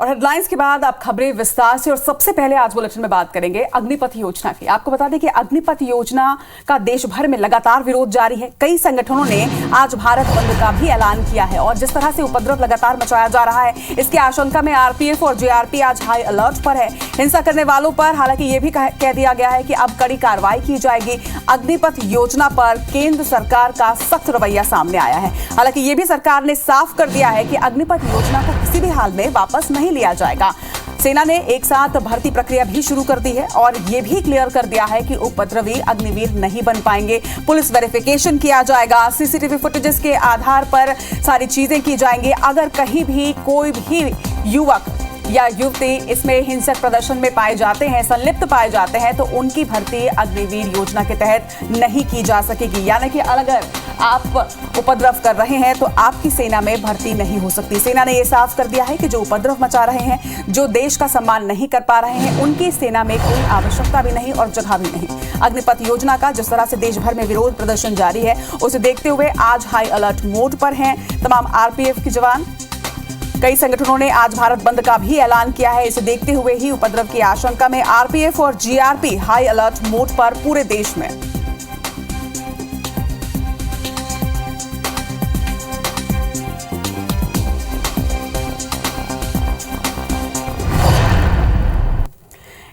और हेडलाइंस के बाद आप खबरें विस्तार से और सबसे पहले आज बुलेटिन में बात करेंगे अग्निपथ योजना की। आपको बता दें कि अग्निपथ योजना का देश भर में लगातार विरोध जारी है। कई संगठनों ने आज भारत बंद का भी ऐलान किया है और जिस तरह से उपद्रव लगातार मचाया जा रहा है, इसकी आशंका में आरपीएफ और जेआरपी आज हाई अलर्ट पर है। हिंसा करने वालों पर हालांकि ये भी कह दिया गया है कि अब कड़ी कार्रवाई की जाएगी। अग्निपथ योजना पर केंद्र सरकार का सख्त रवैया सामने आया है। हालांकि ये भी सरकार ने साफ कर दिया है कि अग्निपथ योजना को किसी भी हाल में वापस नहीं लिया जाएगा। सेना ने एक साथ भर्ती प्रक्रिया भी शुरू कर दी है और यह भी क्लियर कर दिया है कि उपद्रवी अग्निवीर नहीं बन पाएंगे। पुलिस वेरिफिकेशन किया जाएगा, सीसीटीवी फुटेजेस के आधार पर सारी चीजें की जाएंगी। अगर कहीं भी कोई भी युवक या युवती इसमें हिंसक प्रदर्शन में पाए जाते हैं, संलिप्त पाए जाते हैं, तो उनकी भर्ती अग्निवीर योजना के तहत नहीं की जा सकेगी। यानी कि अगर आप उपद्रव कर रहे हैं तो आपकी सेना में भर्ती नहीं हो सकती। सेना ने यह साफ कर दिया है कि जो उपद्रव मचा रहे हैं, जो देश का सम्मान नहीं कर पा रहे हैं, उनकी सेना में कोई आवश्यकता भी नहीं और जगह भी नहीं। अग्निपथ योजना का जिस तरह से देश भर में विरोध प्रदर्शन जारी है, उसे देखते हुए आज हाई अलर्ट मोड पर हैं तमाम आरपीएफ के जवान। कई संगठनों ने आज भारत बंद का भी ऐलान किया है। इसे देखते हुए ही उपद्रव की आशंका में आरपीएफ और जीआरपी हाई अलर्ट मोड पर पूरे देश में।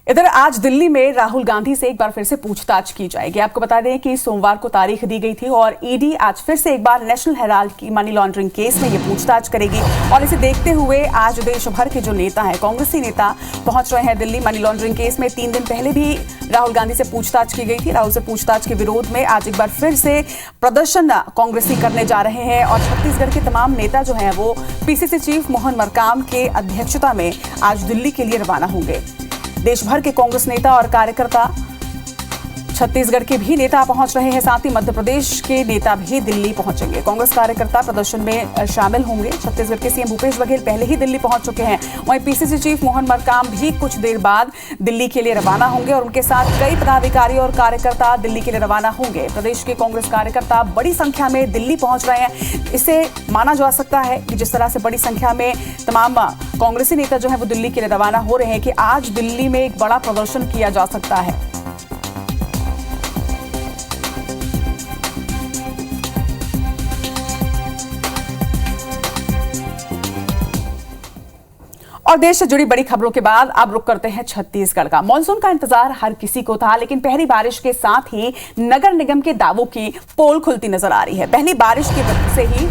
इधर आज दिल्ली में राहुल गांधी से एक बार फिर से पूछताछ की जाएगी। आपको बता दें कि सोमवार को तारीख दी गई थी और ईडी आज फिर से एक बार नेशनल हेराल्ड की मनी लॉन्ड्रिंग केस में ये पूछताछ करेगी। और इसे देखते हुए आज देश भर के जो नेता हैं, कांग्रेसी नेता पहुंच रहे हैं दिल्ली। मनी लॉन्ड्रिंग केस में 3 दिन पहले भी राहुल गांधी से पूछताछ की गई थी। राहुल से पूछताछ के विरोध में आज एक बार फिर से प्रदर्शन कांग्रेसी करने जा रहे हैं और छत्तीसगढ़ के तमाम नेता जो हैं वो पीसीसी चीफ मोहन मरकाम के अध्यक्षता में आज दिल्ली के लिए रवाना होंगे। देश भर के कांग्रेस नेता और कार्यकर्ता, छत्तीसगढ़ के भी नेता पहुंच रहे हैं, साथ ही मध्य प्रदेश के नेता भी दिल्ली पहुंचेंगे। कांग्रेस कार्यकर्ता प्रदर्शन में शामिल होंगे। छत्तीसगढ़ के सीएम भूपेश बघेल पहले ही दिल्ली पहुंच चुके हैं। वहीं पीसीसी चीफ मोहन मरकाम भी कुछ देर बाद दिल्ली के लिए रवाना होंगे और उनके साथ कई पदाधिकारी और कार्यकर्ता दिल्ली के लिए रवाना होंगे। प्रदेश के कांग्रेस कार्यकर्ता बड़ी संख्या में दिल्ली पहुंच रहे हैं। इसे माना जा सकता है कि जिस तरह से बड़ी संख्या में तमाम कांग्रेसी नेता जो है वो दिल्ली के लिए रवाना हो रहे हैं कि आज दिल्ली में एक बड़ा प्रदर्शन किया जा सकता है। और देश से जुड़ी बड़ी खबरों के बाद अब रुक करते हैं छत्तीसगढ़ का। मॉनसून का इंतजार हर किसी को था, लेकिन पहली बारिश के साथ ही नगर निगम के दावों की पोल खुलती नजर आ रही है। पहली बारिश की वजह से ही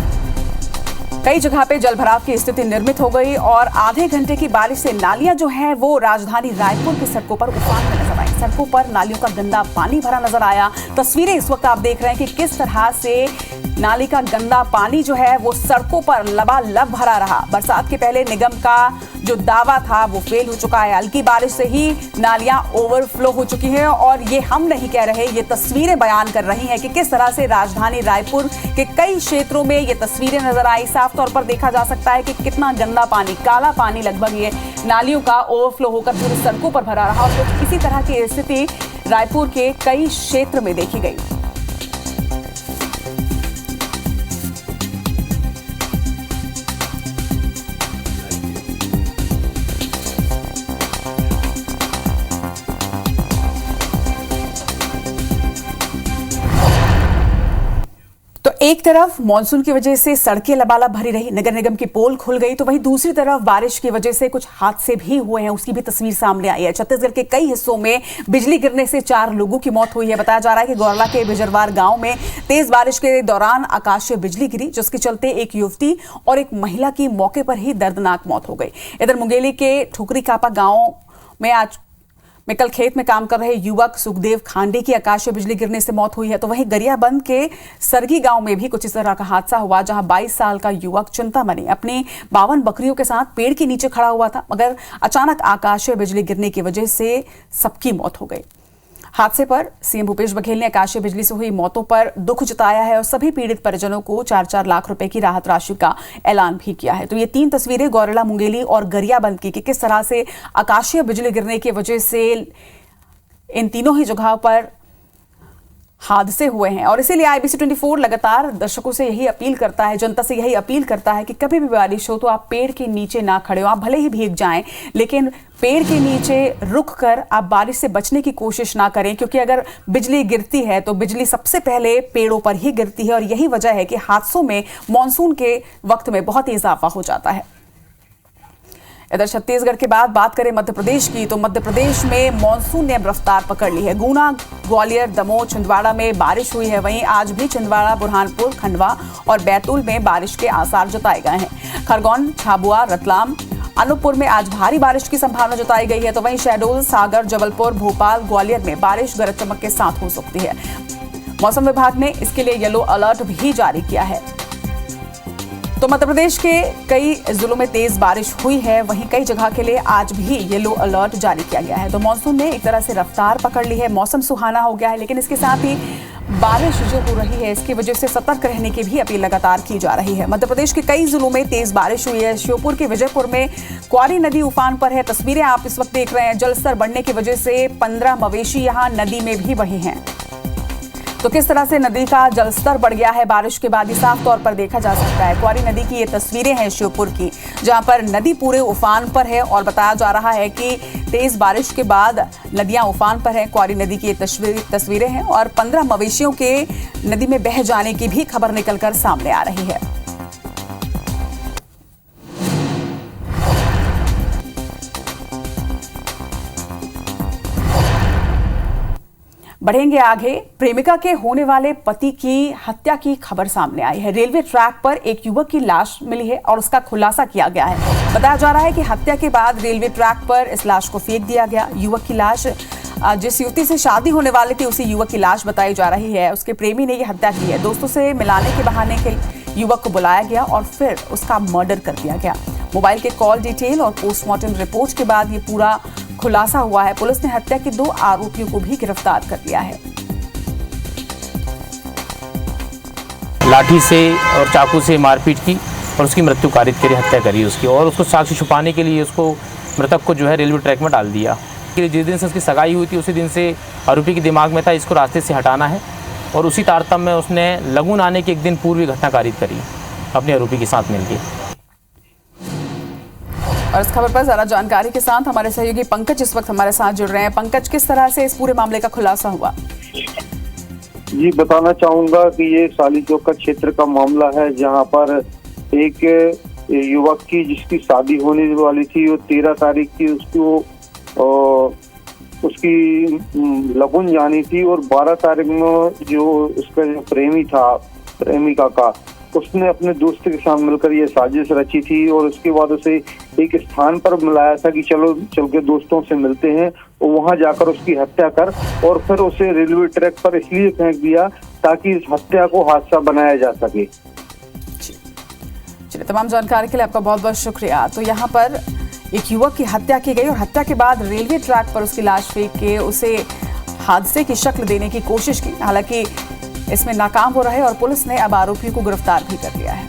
कई जगह पे जलभराव की स्थिति निर्मित हो गई और आधे घंटे की बारिश से नालियां जो हैं वो राजधानी रायपुर की सड़कों पर उफान में नजर आई। सड़कों पर नालियों का गंदा पानी भरा नजर आया। तस्वीरें इस वक्त आप देख रहे हैं कि किस तरह से नाली का गंदा पानी जो है वो सड़कों पर लबालब भरा रहा। बरसात के पहले निगम का जो दावा था वो फेल हो चुका है। हल्की बारिश से ही नालियां ओवरफ्लो हो चुकी हैं और ये हम नहीं कह रहे, ये तस्वीरें बयान कर रही हैं कि किस तरह से राजधानी रायपुर के कई क्षेत्रों में ये तस्वीरें नजर आई। साफ तौर पर देखा जा सकता है कि कितना गंदा पानी, काला पानी लगभग ये नालियों का ओवरफ्लो होकर पूरी सड़कों पर भरा रहा और इसी तरह की स्थिति रायपुर के कई क्षेत्र में देखी गई। तो एक तरफ मॉनसून की वजह से सड़कें लबालब भरी रही, नगर निगम की पोल खुल गई, तो वहीं दूसरी तरफ बारिश की वजह से कुछ हादसे भी हुए हैं, उसकी भी तस्वीर सामने आई है। छत्तीसगढ़ के कई हिस्सों में बिजली गिरने से 4 लोगों की मौत हुई है। बताया जा रहा है कि गौरला के बिजरवार गांव में तेज बारिश के दौरान आकाशीय बिजली गिरी, जिसके चलते एक युवती और एक महिला की मौके पर ही दर्दनाक मौत हो गई। इधर मुंगेली के ठुकरी कापा गांव में आज कल खेत में काम कर रहे युवक सुखदेव खांडे की आकाशीय बिजली गिरने से मौत हुई है। तो वहीं गरियाबंद के सरगी गांव में भी कुछ इस तरह का हादसा हुआ, जहां 22 साल का युवक चिंतामणि अपनी 52 बकरियों के साथ पेड़ के नीचे खड़ा हुआ था, मगर अचानक आकाशीय बिजली गिरने की वजह से सबकी मौत हो गई। हादसे पर सीएम भूपेश बघेल ने आकाशीय बिजली से हुई मौतों पर दुख जताया है और सभी पीड़ित परिजनों को 4-4 लाख रुपए की राहत राशि का ऐलान भी किया है। तो ये 3 तस्वीरें गौरेला, मुंगेली और गरियाबंद की कि किस तरह से आकाशीय बिजली गिरने की वजह से इन तीनों ही जगहों पर हादसे हुए हैं। और इसीलिए IBC 24 लगातार दर्शकों से यही अपील करता है, जनता से यही अपील करता है कि कभी भी बारिश हो तो आप पेड़ के नीचे ना खड़े हो। आप भले ही भीग जाएं, लेकिन पेड़ के नीचे रुक कर आप बारिश से बचने की कोशिश ना करें, क्योंकि अगर बिजली गिरती है तो बिजली सबसे पहले पेड़ों पर ही गिरती है। और यही वजह है कि हादसों में मानसून के वक्त में बहुत ही इजाफा हो जाता है। इधर छत्तीसगढ़ के बाद बात करें मध्य प्रदेश की, तो मध्य प्रदेश में मानसून ने अब रफ्तार पकड़ ली है। गुना, ग्वालियर, दमोह, छिंदवाड़ा में बारिश हुई है। वहीं आज भी छिंदवाड़ा, बुरहानपुर, खंडवा और बैतूल में बारिश के आसार जताए गए हैं। खरगोन, झाबुआ, रतलाम, अनूपपुर में आज भारी बारिश की संभावना जताई गई है। तो वहीं शहडोल, सागर, जबलपुर, भोपाल, ग्वालियर में बारिश गरज चमक के साथ हो सकती है। मौसम विभाग ने इसके लिए येलो अलर्ट भी जारी किया है। तो मध्य प्रदेश के कई जिलों में तेज बारिश हुई है। वहीं कई जगह के लिए आज भी येलो अलर्ट जारी किया गया है। तो मानसून ने एक तरह से रफ्तार पकड़ ली है, मौसम सुहाना हो गया है। लेकिन इसके साथ ही बारिश जो हो रही है, इसकी वजह से सतर्क रहने की भी अपील लगातार की जा रही है। मध्य प्रदेश के कई जिलों में तेज बारिश हुई है। श्योपुर के विजयपुर में क्वारी नदी उफान पर है। तस्वीरें आप इस वक्त देख रहे हैं। जलस्तर बढ़ने की वजह से 15 मवेशी यहां नदी में भी बहे हैं। तो किस तरह से नदी का जलस्तर बढ़ गया है बारिश के बाद, ये साफ तौर पर देखा जा सकता है। क्वारी नदी की ये तस्वीरें हैं श्योपुर की, जहां पर नदी पूरे उफान पर है। और बताया जा रहा है कि तेज बारिश के बाद नदियां उफान पर है। क्वारी नदी की ये तस्वीरें हैं और 15 मवेशियों के नदी में बह जाने की भी खबर निकलकर सामने आ रही है। बढ़ेंगे आगे। प्रेमिका के होने वाले पति की हत्या की खबर सामने आई है। रेलवे ट्रैक पर एक युवक की लाश मिली है और उसका खुलासा किया गया है। बताया जा रहा है कि हत्या के बाद रेलवे ट्रैक पर इस लाश को फेंक दिया गया। युवक की लाश जिस युवती से शादी होने वाली थी, उसी युवक की लाश बताई जा रही है। उसके प्रेमी ने यह हत्या की है। दोस्तों से मिलाने के बहाने के युवक को बुलाया गया और फिर उसका मर्डर कर दिया गया। मोबाइल के कॉल डिटेल और पोस्टमार्टम रिपोर्ट के बाद ये पूरा खुलासा हुआ है। पुलिस ने हत्या के 2 आरोपियों को भी गिरफ्तार कर लिया है। लाठी से और चाकू से मारपीट की और उसकी मृत्यु कारित करी, हत्या करी उसकी, और उसको साक्ष्य छुपाने के लिए उसको मृतक को जो है रेलवे ट्रैक में डाल दिया। जिस दिन से उसकी सगाई हुई थी उसी दिन से आरोपी के दिमाग में था इसको रास्ते से हटाना है, और उसी तारतम्य में उसने लगून आने के एक दिन पूर्व घटना कारित करी अपने आरोपी के साथ मिलकर। और इस खबर पर ज्यादा जानकारी के साथ हमारे सहयोगी पंकज इस वक्त हमारे साथ जुड़ रहे हैं। पंकज, किस तरह से इस पूरे मामले का खुलासा हुआ? जी, बताना चाहूंगा कि ये साली चौक का क्षेत्र का मामला है, जहां पर एक युवक की जिसकी शादी होने वाली थी, वो 13 तारीख की उसकी लगन जानी थी, और 12 तारीख में जो उसका जो प्रेमी था, प्रेमिका का, उसने अपने दोस्त के साथ मिलकर ये साजिश रची थी। और उसके बाद उसे एक स्थान पर मिलाया था कि चलो चल के दोस्तों से मिलते हैं, और वहां जाकर उसकी हत्या कर, और फिर उसे रेलवे ट्रैक पर इसलिए फेंक दिया ताकि इस हत्या को हादसा बनाया जा सके। चलिए, तमाम जानकारी के लिए आपका बहुत बहुत शुक्रिया। तो यहाँ पर एक युवक की हत्या की गई और हत्या के बाद रेलवे ट्रैक पर उसकी लाश फेंक के उसे हादसे की शक्ल देने की कोशिश की। हालांकि इसमें नाकाम हो रहे और पुलिस ने अब आरोपियों को गिरफ्तार भी कर लिया है।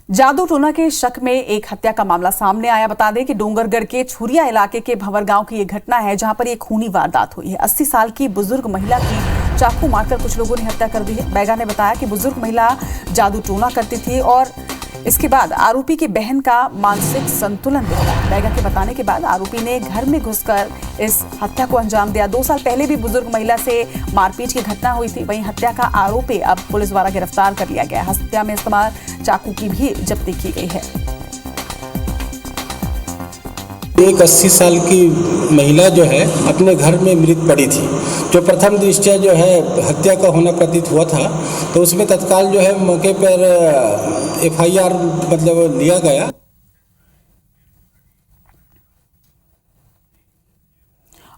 जादू टोना के शक में एक हत्या का मामला सामने आया। बता दें कि डोंगरगढ़ के छुरिया इलाके के भंवर गांव की यह घटना है, जहां पर एक खूनी वारदात हुई है। 80 साल की बुजुर्ग महिला की चाकू मारकर कुछ लोगों ने हत्या कर दी है। बैगा ने बताया कि बुजुर्ग महिला जादू टोना करती थी और इसके बाद आरोपी की बहन का मानसिक संतुलन बिगड़ा। बैगा के बताने के बाद आरोपी ने घर में घुसकर इस हत्या को अंजाम दिया। 2 साल पहले भी बुजुर्ग महिला से मारपीट की घटना हुई थी। वहीं हत्या का आरोपी अब पुलिस द्वारा गिरफ्तार कर लिया गया। हत्या में इस्तेमाल चाकू की भी जब्ती की गई है। एक 80 साल की महिला जो है अपने घर में मृत पड़ी थी, जो प्रथम दृष्टया जो है हत्या का होना प्रतीत हुआ था। तो उसमें तत्काल जो है मौके पर FIR मतलब लिया गया।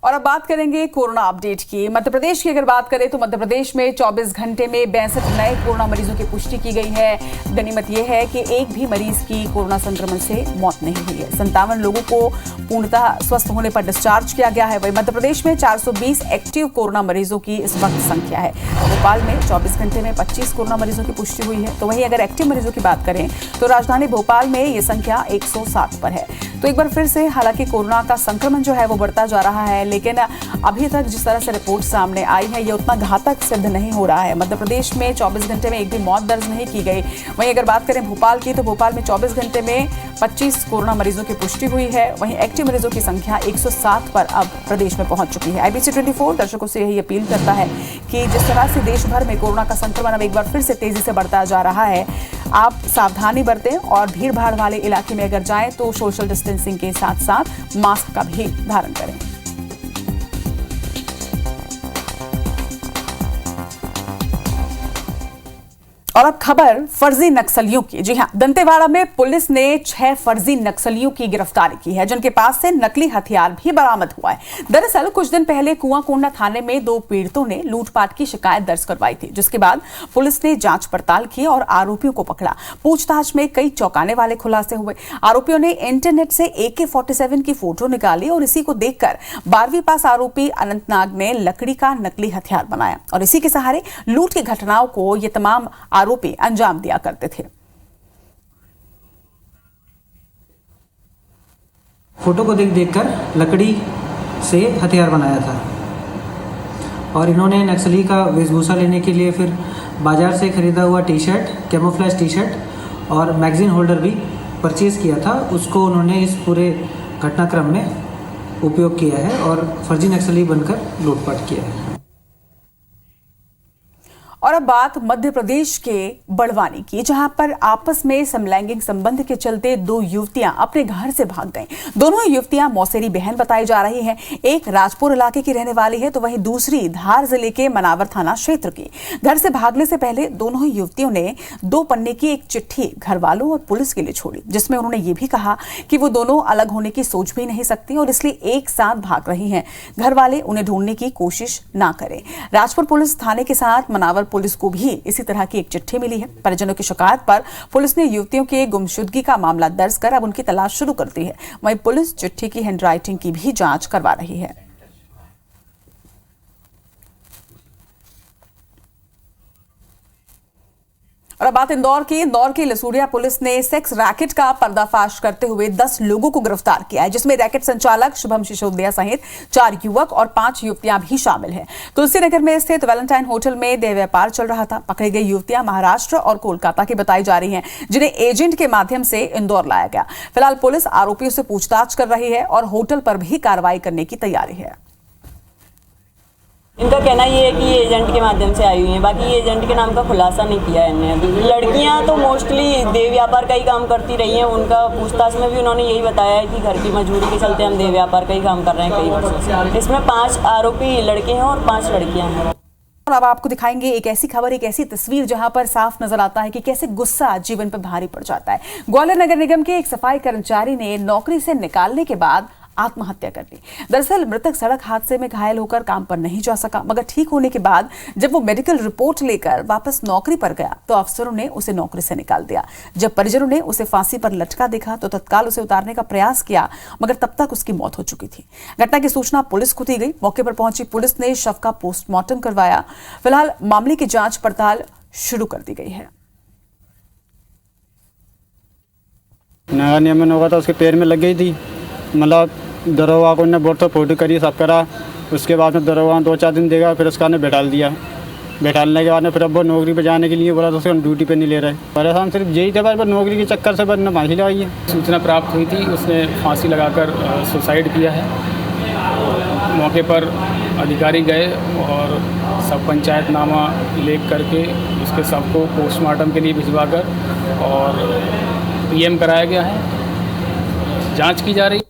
और अब बात करेंगे कोरोना अपडेट की। मध्य प्रदेश की अगर बात करें तो मध्य प्रदेश में 24 घंटे में 62 नए कोरोना मरीजों की पुष्टि की गई है। गनीमत यह है कि एक भी मरीज की कोरोना संक्रमण से मौत नहीं हुई है। 57 लोगों को पूर्णतः स्वस्थ होने पर डिस्चार्ज किया गया है। वहीं मध्य प्रदेश में 420 एक्टिव कोरोना मरीजों की इस वक्त संख्या है। भोपाल में 24 घंटे में 25 कोरोना मरीजों की पुष्टि हुई है। तो वहीं अगर एक्टिव मरीजों की बात करें तो राजधानी भोपाल में ये संख्या 107 पर है। तो एक बार फिर से हालांकि कोरोना का संक्रमण जो है वो बढ़ता जा रहा है, लेकिन अभी तक जिस तरह से रिपोर्ट सामने आई है ये उतना घातक सिद्ध नहीं हो रहा है। मध्य प्रदेश में 24 घंटे में एक भी मौत दर्ज नहीं की गई। वहीं अगर बात करें भोपाल की तो भोपाल में 24 घंटे में 25 कोरोना मरीजों की पुष्टि हुई है। वहीं एक्टिव मरीजों की संख्या 107 पर अब प्रदेश में पहुंच चुकी है। IBC 24 दर्शकों से यही अपील करता है कि जिस तरह से देश भर में कोरोना का संक्रमण अब एक बार फिर से तेजी से बढ़ता जा रहा है, आप सावधानी बरतें और भीड़ भाड़ वाले इलाके में अगर जाएं तो सोशल डिस्टेंसिंग के साथ साथ मास्क का भी धारण करें। और अब खबर फर्जी नक्सलियों की। जी हां, दंतेवाड़ा में पुलिस ने 6 फर्जी नक्सलियों की गिरफ्तारी की है, जिनके पास से नकली हथियार भी बरामद हुआ है। दरअसल कुछ दिन पहले कुआंकोंडा थाने में 2 पीड़ितों ने लूटपाट की शिकायत दर्ज करवाई थी, जिसके बाद पुलिस ने जांच पड़ताल की और आरोपियों को पकड़ा। पूछताछ में कई चौंकाने वाले खुलासे हुए। आरोपियों ने इंटरनेट से AK-47 की फोटो निकाली और इसी को देखकर 12वीं पास आरोपी अनंतनाग ने लकड़ी का नकली हथियार बनाया और इसी के सहारे लूट की घटनाओं को ये तमाम आरोपी अंजाम दिया करते थे। फोटो को देखकर लकड़ी से हथियार बनाया था और इन्होंने नक्सली का वेशभूषा लेने के लिए फिर बाजार से खरीदा हुआ टी-शर्ट, कैमोफ्लेज टी-शर्ट और मैगजीन होल्डर भी परचेज किया था। उसको उन्होंने इस पूरे घटनाक्रम में उपयोग किया है और फर्जी नक्सली बनकर लूटपाट किया है। और अब बात मध्य प्रदेश के बड़वानी की, जहां पर आपस में समलैंगिक संबंध के चलते 2 युवतियां अपने घर से भाग गईं। दोनों युवतियां मौसेरी बहन बताई जा रही हैं। एक राजपुर इलाके की रहने वाली है तो वहीं दूसरी धार जिले के मनावर थाना क्षेत्र की। घर से भागने से पहले दोनों ही युवतियों ने 2 पन्ने की एक चिट्ठी घर वालों और पुलिस के लिए छोड़ी, जिसमें उन्होंने ये भी कहा कि वो दोनों अलग होने की सोच भी नहीं सकती और इसलिए एक साथ भाग रही हैं। घर वाले उन्हें ढूंढने की कोशिश ना करें। राजपुर पुलिस थाने के साथ मनावर पुलिस को भी इसी तरह की एक चिट्ठी मिली है। परिजनों की शिकायत पर पुलिस ने युवतियों के गुमशुदगी का मामला दर्ज कर अब उनकी तलाश शुरू कर दी है। वहीं पुलिस चिट्ठी की हैंडराइटिंग की भी जांच करवा रही है। और अब बात इंदौर की लसूड़िया पुलिस ने सेक्स रैकेट का पर्दाफाश करते हुए 10 लोगों को गिरफ्तार किया है, जिसमें रैकेट संचालक शुभम सिसोदिया सहित 4 युवक और 5 युवतियां भी शामिल हैं। तुलसीनगर में स्थित वैलेंटाइन होटल में देह व्यापार चल रहा था। पकड़ी गई युवतियां महाराष्ट्र और कोलकाता की बताई जा रही हैं, जिन्हें एजेंट के माध्यम से इंदौर लाया गया। फिलहाल पुलिस आरोपियों से पूछताछ कर रही है और होटल पर भी कार्रवाई करने की तैयारी है। इनका कहना ये है कि ये एजेंट के माध्यम से आई हुई हैं, बाकी ये एजेंट के नाम का खुलासा नहीं किया है इन्होंने। लड़कियां तो मोस्टली देह व्यापार का ही काम करती रही हैं। उनका पूछताछ में भी उन्होंने यही बताया है कि घर की मजबूरी के चलते हम देह व्यापार का ही काम कर रहे हैं कई वर्षों से। इसमें 5 आरोपी लड़के हैं और 5 लड़कियां हैं। और अब आपको दिखाएंगे एक ऐसी खबर, एक ऐसी तस्वीर जहां पर साफ नजर आता है कि कैसे गुस्सा जीवन पर भारी पड़ जाता है। ग्वालियर नगर निगम के एक सफाई कर्मचारी ने नौकरी से निकालने के बाद आत्महत्या कर ली। दरअसल मृतक सड़क हादसे में घायल होकर काम पर नहीं जा सका, मगर ठीक होने के बाद जब वो मेडिकल रिपोर्ट लेकर वापस नौकरी पर गया तो अफसरों ने उसे नौकरी से निकाल दिया। जब परिजनों ने उसे फांसी पर लटका देखा तो तत्काल उसे उतारने का प्रयास किया, मगर तब तक उसकी मौत हो चुकी थी। घटना की सूचना पुलिस को दी गई। मौके पर पहुंची पुलिस ने शव का पोस्टमार्टम करवाया। फिलहाल मामले की जांच पड़ताल शुरू कर दी गई है। नया नियमन होगा था, उसके पैर में लग गई थी। मतलब दरोगा को ने बहुत तो फोटो करी, सब करा। उसके बाद में दरोगा 2-4 दिन देगा, फिर उसका ने बैठाल दिया। बैठालने के बाद में फिर अब वो नौकरी पे जाने के लिए बोला तो उसको ड्यूटी पे नहीं ले रहे। परेशान सिर्फ यही था, बस नौकरी के चक्कर से बस ने फांसी लगाई है। सूचना प्राप्त हुई थी, उसने फांसी लगाकर सुसाइड किया है। मौके पर अधिकारी गए और सब पंचायतनामा लेख करके उसके शव को पोस्टमार्टम के लिए भिजवाकर और PM कराया गया है। जांच की जा रही है।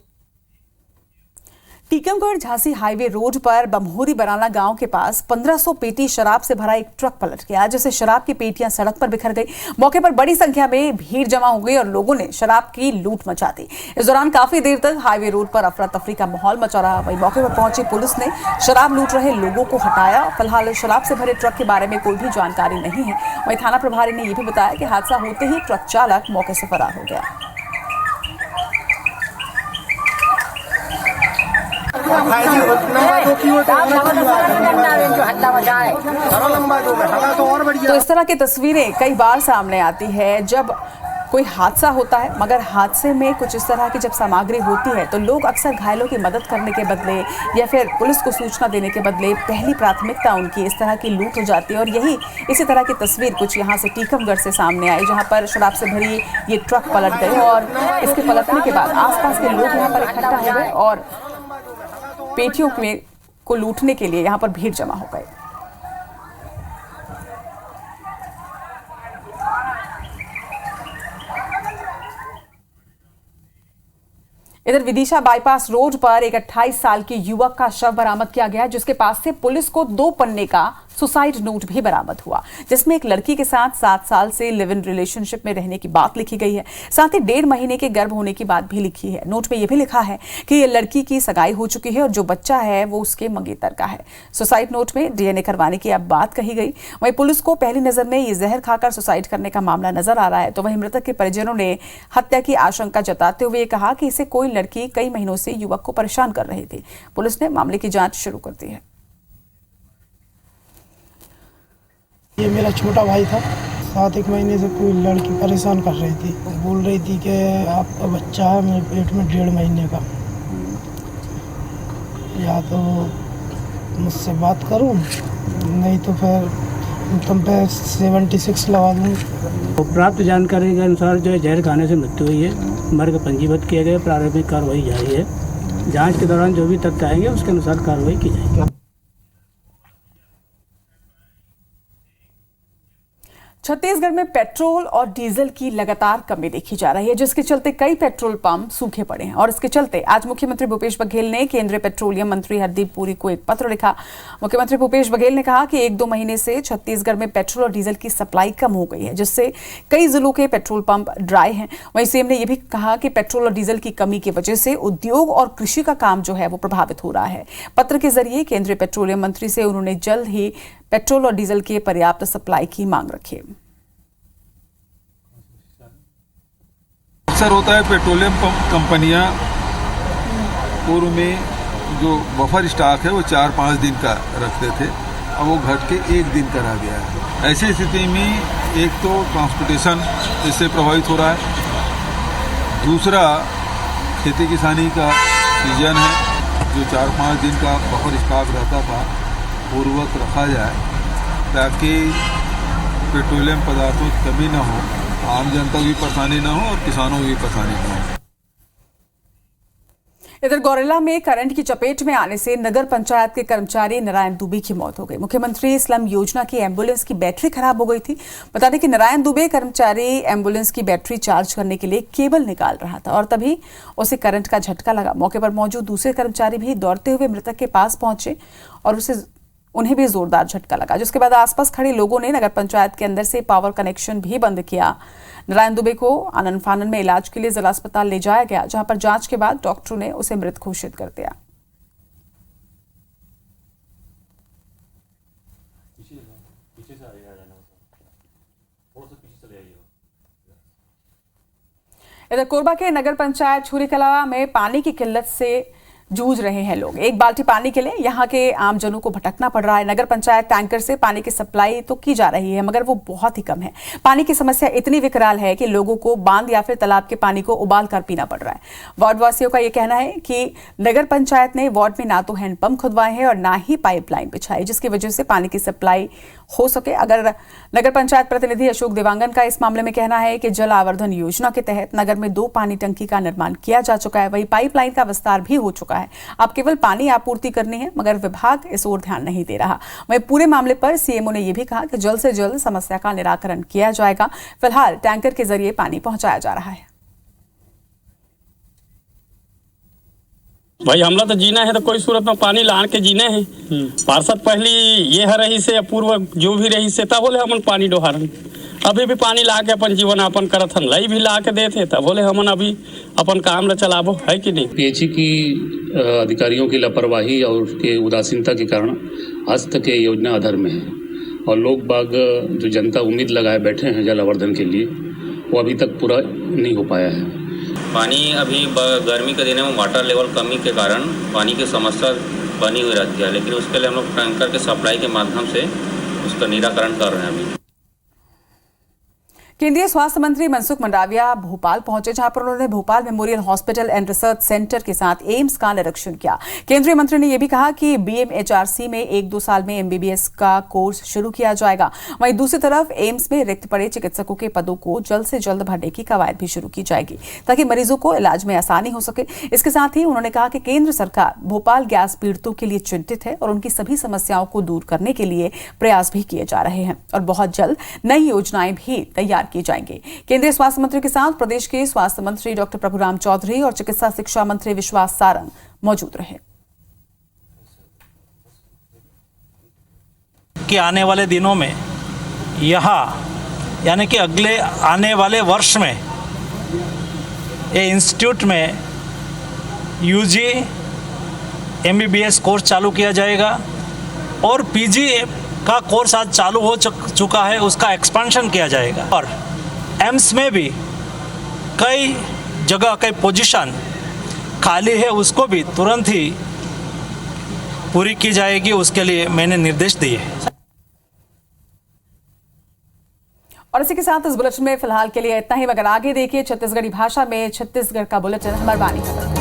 टीकमगढ़ झांसी हाईवे रोड पर बम्होरी बराना गांव के पास 1500 पेटी शराब से भरा एक ट्रक पलट गया, जिससे शराब की पेटियां सड़क पर बिखर गई। मौके पर बड़ी संख्या में भीड़ जमा हो गई और लोगों ने शराब की लूट मचा दी। इस दौरान काफी देर तक हाईवे रोड पर अफरा तफरी का माहौल मचा रहा। वहीं मौके पर पहुंची पुलिस ने शराब लूट रहे लोगों को हटाया। फिलहाल शराब से भरे ट्रक के बारे में कोई भी जानकारी नहीं है। वहीं थाना प्रभारी ने यह भी बताया कि हादसा होते ही ट्रक चालक मौके से फरार हो गया। तो इस तरह की तस्वीरें कई बार सामने आती है जब कोई हादसा होता है, मगर हादसे में कुछ इस तरह की जब सामग्री होती है तो लोग अक्सर घायलों की मदद करने के बदले या फिर पुलिस को सूचना देने के बदले पहली प्राथमिकता उनकी इस तरह की लूट हो जाती है। और यही इसी तरह की तस्वीर कुछ यहाँ से टीकमगढ़ से सामने आई, जहाँ पर शराब से भरी ये ट्रक पलट गए और इसके पलटने के बाद आसपास के लोग यहाँ पर इकट्ठा हो गए और पेटियों को लूटने के लिए यहाँ पर भीड़ जमा हो गए। इधर विदिशा बाईपास रोड पर एक 28 साल के युवक का शव बरामद किया गया, जिसके पास से पुलिस को 2 पन्ने का सुसाइड नोट भी बरामद हुआ, जिसमें एक लड़की के साथ 7 साल से लिव इन रिलेशनशिप में रहने की बात लिखी गई है। साथ ही 1.5 महीने के गर्भ होने की बात भी लिखी है। नोट में यह भी लिखा है कि ये लड़की की सगाई हो चुकी है और जो बच्चा है वो उसके मंगेतर का है। सुसाइड नोट में डीएनए करवाने की अब बात कही गई। वहीं पुलिस को पहली नजर में ये जहर खाकर सुसाइड करने का मामला नजर आ रहा है। तो वहीं मृतक के परिजनों ने हत्या की आशंका जताते हुए कहा कि इसे कोई लड़की कई महीनों से युवक को परेशान कर रही थी। पुलिस ने मामले की जांच शुरू कर दी है। ये मेरा छोटा भाई था। 7-1 महीने से कोई लड़की परेशान कर रही थी, बोल रही थी कि आपका बच्चा है मेरे पेट में 1.5 महीने का, या तो मुझसे बात करूं नहीं तो फिर तुम पे 76 लगा दूँ। प्राप्त जानकारी के अनुसार जो है जहर खाने से मृत्यु हुई है। मर्ग पंजीबद्ध किए गए, प्रारंभिक कार्रवाई जारी है। जांच के दौरान जो भी तथ्य आएंगे उसके अनुसार कार्रवाई की जाएगी। छत्तीसगढ़ में पेट्रोल और डीजल की लगातार कमी देखी जा रही है, जिसके चलते कई पेट्रोल पंप सूखे पड़े हैं। और इसके चलते आज मुख्यमंत्री भूपेश बघेल ने केंद्रीय पेट्रोलियम मंत्री हरदीप पुरी को एक पत्र लिखा। मुख्यमंत्री भूपेश बघेल ने कहा कि 1-2 महीने से छत्तीसगढ़ में पेट्रोल और डीजल की सप्लाई कम हो गई है, जिससे कई जिलों के पेट्रोल पंप ड्राई हैं। वहीं सीएम ने यह भी कहा कि पेट्रोल और डीजल की कमी की वजह से उद्योग और कृषि का काम जो है वो प्रभावित हो रहा है। पत्र के जरिए केंद्रीय पेट्रोलियम मंत्री से उन्होंने जल्द ही पेट्रोल और डीजल की पर्याप्त सप्लाई की मांग रखी। अक्सर होता है पेट्रोलियम कंपनियां पूर्व में जो बफर स्टॉक है वो 4-5 दिन का रखते थे, अब वो घट के 1 दिन करा गया है। ऐसी स्थिति में एक तो ट्रांसपोर्टेशन इससे प्रभावित हो रहा है, दूसरा खेती किसानी का सीजन है। जो 4-5 दिन का बफर स्टॉक रहता था पूर्वक रखा जाए ताकि पेट्रोलियम पदार्थों की कमी न हो, आम जनता की भी परेशानी न हो और किसानों की भी परेशानी न हो। इधर गौरेला में करंट की चपेट में आने से नगर पंचायत के कर्मचारी नारायण दुबे की मौत हो गई। मुख्यमंत्री स्लम योजना की एम्बुलेंस की बैटरी खराब हो गई थी। बता दें कि नारायण दुबे कर्मचारी एम्बुलेंस की बैटरी चार्ज करने के लिए केबल निकाल रहा था और तभी उसे करंट का झटका लगा। मौके पर मौजूद दूसरे कर्मचारी भी दौड़ते हुए मृतक के पास पहुंचे और उन्हें भी जोरदार झटका लगा, जिसके बाद आसपास खड़े लोगों ने नगर पंचायत के अंदर से पावर कनेक्शन भी बंद किया। नारायण दुबे को आनंद फानन में इलाज के लिए जिला अस्पताल ले जाया गया, जहां पर जांच के बाद डॉक्टरों ने उसे मृत घोषित कर दिया। इधर कोरबा के नगर पंचायत छुरीकला में पानी की किल्लत से जूझ रहे हैं लोग। 1 बाल्टी पानी के लिए यहाँ के आमजनों को भटकना पड़ रहा है। नगर पंचायत टैंकर से पानी की सप्लाई तो की जा रही है, मगर वो बहुत ही कम है। पानी की समस्या इतनी विकराल है कि लोगों को बांध या फिर तालाब के पानी को उबाल कर पीना पड़ रहा है। वार्ड वासियों का ये कहना है कि नगर पंचायत ने वार्ड में ना तो हैंडपंप खुदवाए हैं और ना ही पाइपलाइन बिछाई, जिसकी वजह से पानी की सप्लाई हो सके। अगर नगर पंचायत प्रतिनिधि अशोक देवांगन का इस मामले में कहना है कि जल आवर्धन योजना के तहत नगर में 2 पानी टंकी का निर्माण किया जा चुका है, वहीं पाइपलाइन का विस्तार भी हो चुका है। अब केवल पानी आपूर्ति करनी है, मगर विभाग इस ओर ध्यान नहीं दे रहा। वहीं पूरे मामले पर सीएमओ ने यह भी कहा कि जल्द से जल्द समस्या का निराकरण किया जाएगा। फिलहाल टैंकर के जरिए पानी पहुंचाया जा रहा है। भाई हमला तो जीना है तो कोई सूरत में पानी लान के जीने हैं। पार्षद पहली ये है रही से पूर्व जो भी रही से तब बोले हमन पानी डोहारन, अभी भी पानी ला के अपन जीवन यापन करत हन, लई भी ला के देते तब बोले हमन अभी अपन काम न चलाबो, है कि नहीं। पीएचई की अधिकारियों की लापरवाही और उसके उदासीनता के कारण आज तक ये योजना अधर में है और लोग बाग जो जनता उम्मीद लगाए बैठे हैं जल आवर्धन के लिए वो अभी तक पूरा नहीं हो पाया है। पानी अभी गर्मी के दिनों में वाटर लेवल कमी के कारण पानी की समस्या बनी हुई रहती है, लेकिन उसके लिए हम लोग टैंकर के सप्लाई के माध्यम से उसका निराकरण कर रहे हैं अभी। केंद्रीय स्वास्थ्य मंत्री मनसुख मंडाविया भोपाल पहुंचे, जहां पर उन्होंने Bhopal memorial hospital and research centre के साथ एम्स का निरीक्षण किया। केंद्रीय मंत्री ने यह भी कहा कि बीएमएचआरसी में 1-2 साल में एमबीबीएस का कोर्स शुरू किया जाएगा। वहीं दूसरी तरफ एम्स में रिक्त पड़े चिकित्सकों के पदों को जल्द से जल्द भरने की कवायद भी शुरू की जाएगी ताकि मरीजों को इलाज में आसानी हो सके। इसके साथ ही उन्होंने कहा कि केंद्र सरकार भोपाल गैस पीड़ितों के लिए चिंतित है और उनकी सभी समस्याओं को दूर करने के लिए प्रयास भी किए जा रहे हैं और बहुत जल्द नई योजनाएं भी तैयार की जाएंगी। केंद्रीय स्वास्थ्य मंत्री के साथ प्रदेश के स्वास्थ्य मंत्री डॉक्टर प्रभुराम चौधरी और चिकित्सा शिक्षा मंत्री विश्वास सारंग मौजूद रहे। कि आने वाले दिनों में यहाँ यानी कि अगले आने वाले वर्ष में ये इंस्टीट्यूट में यूजी एमबीबीएस कोर्स चालू किया जाएगा और पीजी का कोर्स आज चालू हो चुका है, उसका एक्सपेंशन किया जाएगा और एम्स में भी कई जगह कई पोजीशन खाली है, उसको भी तुरंत ही पूरी की जाएगी, उसके लिए मैंने निर्देश दिए। और इसी के साथ इस बुलेटिन में फिलहाल के लिए इतना ही, मगर आगे देखिए छत्तीसगढ़ी भाषा में छत्तीसगढ़ का बुलेटिन हमारी बानी।